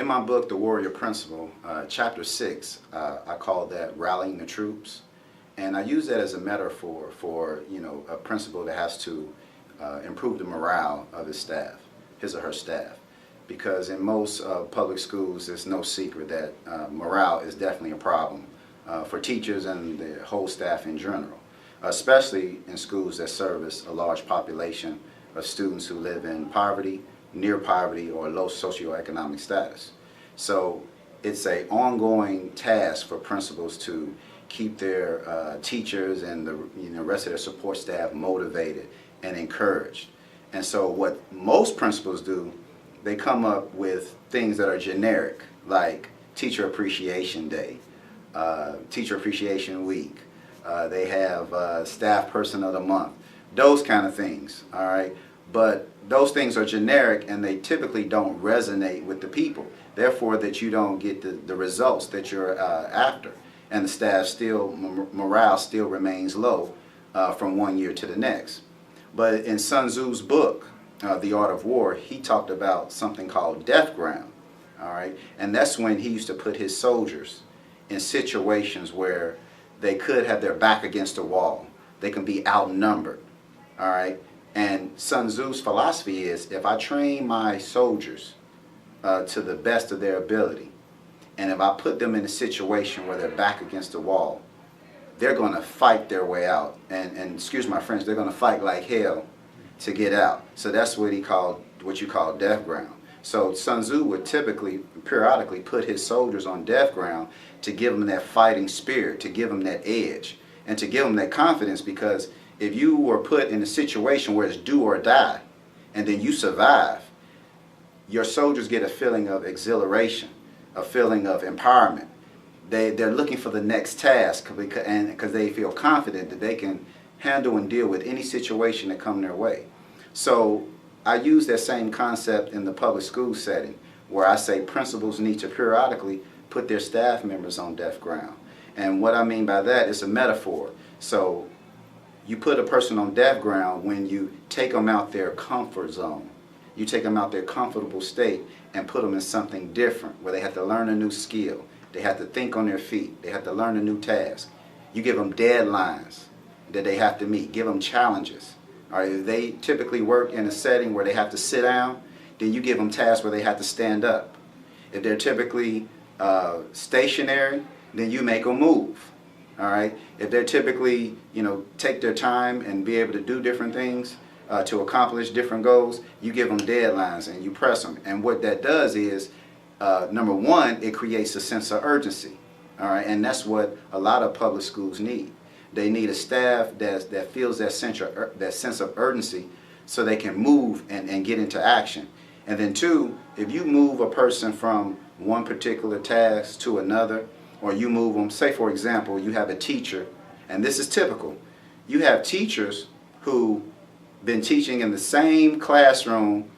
in my book, The Warrior Principle, chapter 6, I call that rallying the troops. And I use that as a metaphor for, a principal that has to improve the morale of his staff, his or her staff. Because in most public schools, it's no secret that morale is definitely a problem for teachers and the whole staff in general, especially in schools that service a large population of students who live in poverty, near poverty, or low socioeconomic status. So it's an ongoing task for principals to keep their teachers and the rest of their support staff motivated and encouraged. And so what most principals do, they come up with things that are generic, like Teacher Appreciation Day, Teacher Appreciation Week. They have Staff Person of the Month, those kind of things, all right? But those things are generic and they typically don't resonate with the people. Therefore, that you don't get the results that you're after. And the staff morale still remains low from one year to the next. But in Sun Tzu's book, The Art of War, he talked about something called death ground, all right? And that's when he used to put his soldiers in situations where they could have their back against a wall. They can be outnumbered, all right? And Sun Tzu's philosophy is, if I train my soldiers to the best of their ability, and if I put them in a situation where they're back against the wall, they're going to fight their way out. And excuse my French, they're going to fight like hell to get out. So that's what you call death ground. So Sun Tzu would periodically put his soldiers on death ground to give them that fighting spirit, to give them that edge, and to give them that confidence, because if you were put in a situation where it's do or die, and then you survive, your soldiers get a feeling of exhilaration, a feeling of empowerment. They're looking for the next task because they feel confident that they can handle and deal with any situation that come their way. So I use that same concept in the public school setting, where I say principals need to periodically put their staff members on death ground. And what I mean by that is a metaphor. So you put a person on death ground when you take them out their comfort zone. You take them out their comfortable state and put them in something different, where they have to learn a new skill. They have to think on their feet. They have to learn a new task. You give them deadlines that they have to meet. Give them challenges. All right, if they typically work in a setting where they have to sit down, then you give them tasks where they have to stand up. If they're typically stationary, then you make them move. All right. If they're typically, take their time and be able to do different things to accomplish different goals, you give them deadlines and you press them. And what that does is, number one, it creates a sense of urgency. All right. And that's what a lot of public schools need. They need a staff that feels that sense of urgency so they can move and get into action. And then two, if you move a person from one particular task to another, or you move them, say for example, you have a teacher, and this is typical. You have teachers who been teaching in the same classroom,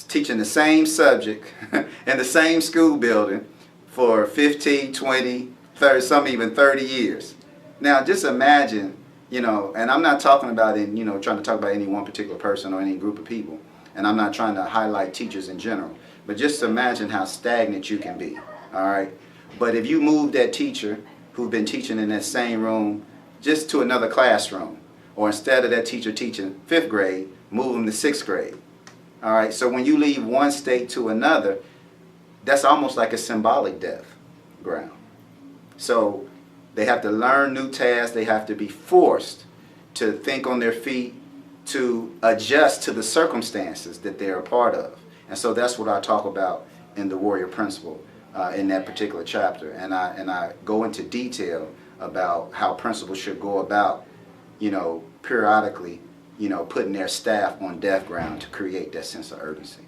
teaching the same subject in the same school building for 15, 20, 30, some even 30 years. Now just imagine, and I'm not talking about trying to talk about any one particular person or any group of people, and I'm not trying to highlight teachers in general, but just imagine how stagnant you can be, all right? But if you move that teacher who's been teaching in that same room just to another classroom, or instead of that teacher teaching 5th grade, move them to 6th grade. All right, so when you leave one state to another, that's almost like a symbolic death ground. So they have to learn new tasks. They have to be forced to think on their feet, to adjust to the circumstances that they're a part of. And so that's what I talk about in the Warrior Principle in that particular chapter. And I go into detail about how principals should go about, periodically, putting their staff on death ground to create that sense of urgency.